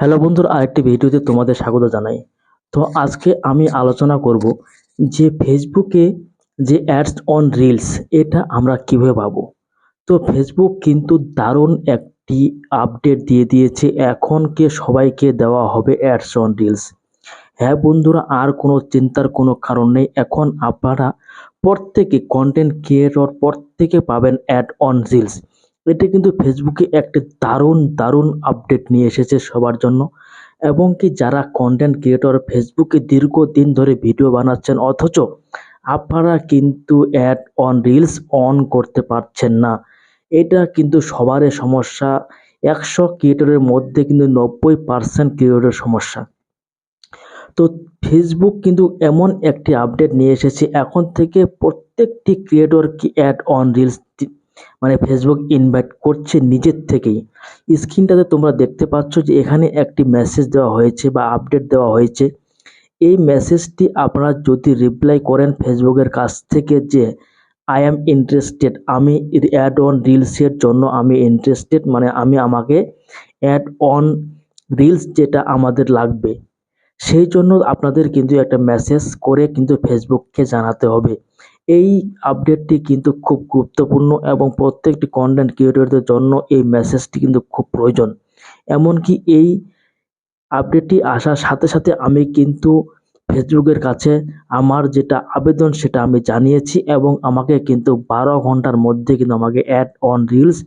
Hello বন্ধুরা, আরেকটি ভিডিওতে তোমাদের স্বাগত জানাই। তো আজকে আমি আলোচনা করব যে ফেসবুকে যে অ্যাডস অন রিলস এটা আমরা কিভাবে পাবো। তো ফেসবুক কিন্তু দারুণ একটি আপডেট দিয়ে দিয়েছে, এখনকে সবাইকে দেওয়া হবে অ্যাডস অন রিলস। হ্যাঁ বন্ধুরা, আর কোনো চিন্তার কোনো কারণ নেই। এখন আপনারা প্রত্যেকে কন্টেন্ট ক্রিয়েটর প্রত্যেকে পাবেন অ্যাড অন রিলস। এটা কিন্তু ফেসবুকে একটা দারুণ দারুণ আপডেট নিয়ে এসেছে সবার জন্য। এবং কি যারা কন্টেন্ট ক্রিয়েটর ফেসবুকে দীর্ঘদিন ধরে ভিডিও বানাচ্ছেন, অথচ আপনারা কিন্তু অ্যাড অন রিলস অন করতে পারছেন না, এটা কিন্তু সবারই সমস্যা। 100 ক্রিয়েটরের মধ্যে কিন্তু 90% ক্রিয়েটরের সমস্যা। তো ফেসবুক কিন্তু এমন একটি আপডেট নিয়ে এসেছে, এখন থেকে প্রত্যেকটি ক্রিয়েটর কি অ্যাড অন রিলস মানে ফেসবুক ইনভাইট করছে নিজের থেকেই। স্ক্রিনটাতে তোমরা দেখতে পাচ্ছ যে এখানে একটি মেসেজ দেওয়া হয়েছে বা আপডেট দেওয়া হয়েছে। এই মেসেজটি আপনারা যদি রিপ্লাই করেন ফেসবুকের কাছ থেকে যে আই অ্যাম ইন্টারেস্টেড, আমি অ্যাড অন রিলসের জন্য আমি ইন্টারেস্টেড, মানে আমাকে অ্যাড অন রিলস যেটা আমাদের লাগবে, সেই জন্য আপনাদের কিন্তু একটা মেসেজ করে কিন্তু ফেসবুককে জানাতে হবে। এই আপডেটটি কিন্তু খুব গুরুত্বপূর্ণ এবং প্রত্যেকটি কন্টেন্ট ক্রিয়েটরদের জন্য এই মেসেজটি কিন্তু খুব প্রয়োজন। এমনকি এই আপডেটটি আসার সাথে সাথে আমি কিন্তু ফেসবুকের কাছে আমার যেটা আবেদন সেটা আমি জানিয়েছি, এবং আমাকে কিন্তু 12 ঘন্টার মধ্যে কিন্তু আমাকে অ্যাড অন রিলস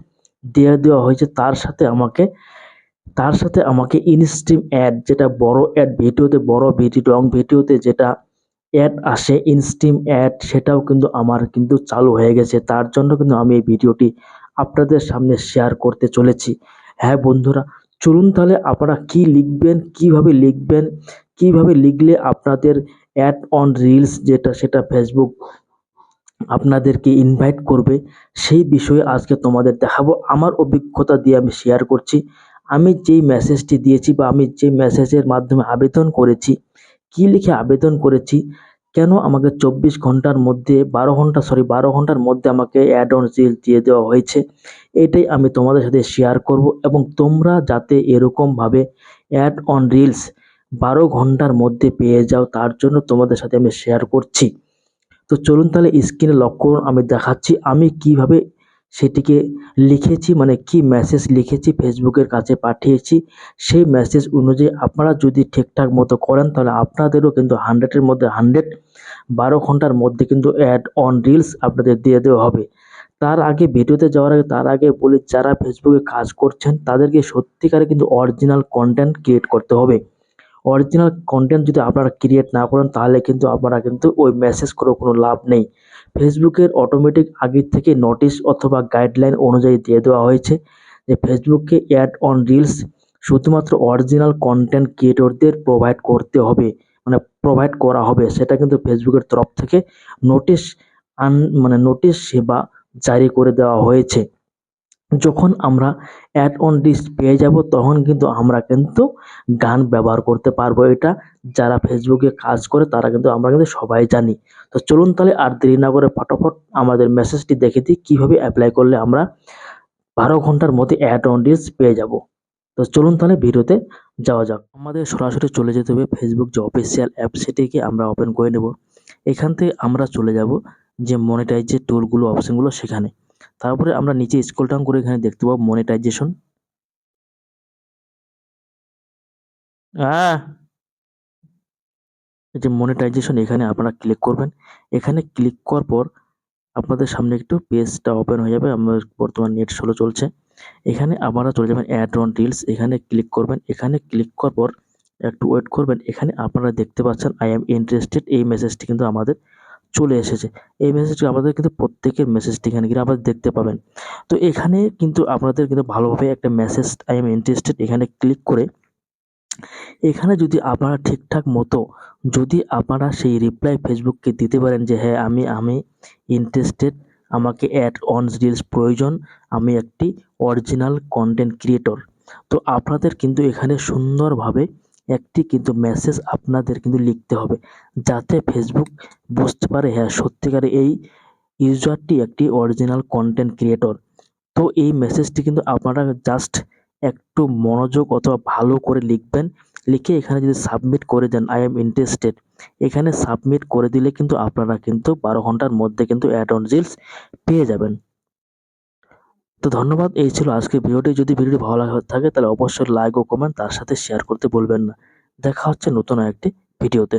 দিয়ে দেওয়া হয়েছে। তার সাথে আমাকে ইনস্ট্রিম অ্যাড, যেটা বড় অ্যাড ভিডিওতে, বড় ভিডিও লং ভিডিওতে যেটা অ্যাড আসে ইনস্ট্রিম অ্যাড, সেটাও কিন্তু আমার কিন্তু চালু হয়ে গেছে। তার জন্য কিন্তু আমি এই ভিডিওটি আপনাদের সামনে শেয়ার করতে চলেছি। হ্যাঁ বন্ধুরা, চলুন তাহলে আপনারা কি লিখবেন, কিভাবে লিখলে আপনাদের অ্যাড অন রিলস যেটা সেটা ফেসবুক আপনাদেরকে ইনভাইট করবে, সেই বিষয়ে আজকে তোমাদের দেখাবো। আমার অভিজ্ঞতা দিয়ে আমি শেয়ার করছি। আমি যেই মেসেজটি দিয়েছি বা আমি যে মেসেজের মাধ্যমে আবেদন করেছি, কি লিখে আবেদন করেছি, কেন আমাকে 24 ঘন্টার মধ্যে 12 ঘন্টার মধ্যে আমাকে অ্যাড অন রিলস দিয়ে দেওয়া হয়েছে, এটাই আমি তোমাদের সাথে শেয়ার করব। এবং তোমরা যাতে এরকমভাবে অ্যাড অন রিলস 12 ঘন্টার মধ্যে পেয়ে যাও, তার জন্য তোমাদের সাথে আমি শেয়ার করছি। তো চলুন তাহলে স্ক্রিনে লক্ষ্য করুন, আমি দেখাচ্ছি আমি কিভাবে সেটিকে লিখেছি, মানে কি মেসেজ লিখেছি ফেসবুকের কাছে পাঠিয়েছি। সেই মেসেজ অনুযায়ী আপনারা যদি ঠিকঠাক মতো করেন, তাহলে আপনাদেরও কিন্তু 100-এর মধ্যে 100 12 ঘন্টার মধ্যে কিন্তু অ্যাড অন রিলস আপনাদের দিয়ে দেওয়া হবে। তার আগে, ভিডিওতে যাওয়ার আগে তার আগে বলি, যারা ফেসবুকে কাজ করছেন তাদেরকে সত্যিকারে কিন্তু অরিজিনাল কন্টেন্ট ক্রিয়েট করতে হবে। অরিজিনাল কন্টেন্ট যদি আপনারা ক্রিয়েট না করেন, তাহলে কিন্তু আপনারা কিন্তু ওই মেসেজ করেও কোনো লাভ নেই। ফেসবুকের অটোমেটিক আগের থেকে নোটিশ অথবা গাইডলাইন অনুযায়ী দিয়ে দেওয়া হয়েছে যে ফেসবুককে অ্যাড অন রিলস শুধুমাত্র অরিজিনাল কন্টেন্ট ক্রিয়েটরদের প্রোভাইড করতে হবে, মানে প্রোভাইড করা হবে। সেটা কিন্তু ফেসবুকের তরফ থেকে নোটিশ নোটিশ সেবা জারি করে দেওয়া হয়েছে। যখন আমরা অ্যাড অন রিলস পেয়ে যাব, তখন কিন্তু আমরা কিন্তু গান ব্যবহার করতে পারবো। এটা যারা ফেসবুকে কাজ করে তারা কিন্তু, আমরা কিন্তু সবাই জানি। তো চলুন তাহলে আর দেরি না করে ফটাফট আমাদের মেসেজটি দেখে দিই, কীভাবে অ্যাপ্লাই করলে আমরা 12 ঘন্টার মধ্যে অ্যাড অন রিলস পেয়ে যাব। তো চলুন তাহলে ভিডিওতে যাওয়া যাক। আমাদের সরাসরি চলে যেতে হবে ফেসবুক যে অফিসিয়াল অ্যাপ, সেটিকে আমরা ওপেন করে নেব। এখান থেকে আমরা চলে যাব যে মনিটাইজ যে টুলগুলো, অপশনগুলো সেখানে। তারপরে আমরা নিচে স্ক্রল ডাউন করে এখানে দেখতে পাবো মনিটাইজেশন। আহ এই যে মনিটাইজেশন, এখানে আপনারা ক্লিক করবেন। এখানে ক্লিক করার পর আপনাদের সামনে একটু পেজটা ওপেন হয়ে যাবে। আমার বর্তমান নেট স্লো চলছে। এখানে আপনারা চলে যাবেন অ্যাড অন রিলস, এখানে ক্লিক করবেন। এখানে ক্লিক করার পর একটু ওয়েট করবেন। এখানে আপনারা দেখতে পাচ্ছেন আই এম ইন্টারেস্টেড, এই মেসেজটি কিন্তু আমাদের চলে এসেছে। এই মেসেজটি আমাদের কিন্তু প্রত্যেকের মেসেজটি এখানে কিন্তু আপনারা দেখতে পাবেন। তো এখানে কিন্তু আপনাদের কিন্তু ভালোভাবে একটা মেসেজ আই এম ইন্টারেস্টেড এখানে ক্লিক করে, এখানে যদি আপনারা ঠিকঠাক মতো যদি আপনারা সেই রিপ্লাই ফেসবুককে দিতে পারেন যে হ্যাঁ আমি ইন্টারেস্টেড, আমাকে অ্যাড অন রিলস প্রয়োজন, আমি একটি অরিজিনাল কন্টেন্ট ক্রিয়েটর। তো আপনাদের কিন্তু এখানে সুন্দরভাবে একটি কিন্তু মেসেজ আপনাদের কিন্তু লিখতে হবে, যাতে ফেসবুক বুঝতে পারে হ্যাঁ সত্যিকারে এই ইউজারটি একটি অরিজিনাল কন্টেন্ট ক্রিয়েটর। তো এই মেসেজটি কিন্তু আপনারা জাস্ট একটু মনোযোগ অথবা ভালো করে লিখবেন। লিখে এখানে যদি সাবমিট করে দেন আই এম ইন্টারেস্টেড, এখানে সাবমিট করে দিলে কিন্তু আপনারা কিন্তু 12 ঘন্টার মধ্যে কিন্তু অ্যাড অন রিলস পেয়ে যাবেন। তো ধন্যবাদ, এই ছিল আজকের ভিডিওটি। যদি ভিডিওটি ভালো লাগে থাকে তাহলে অবশ্যই লাইক ও কমেন্ট তার সাথে শেয়ার করতে ভুলবেন না। দেখা হচ্ছে নতুন আরেকটি ভিডিওতে।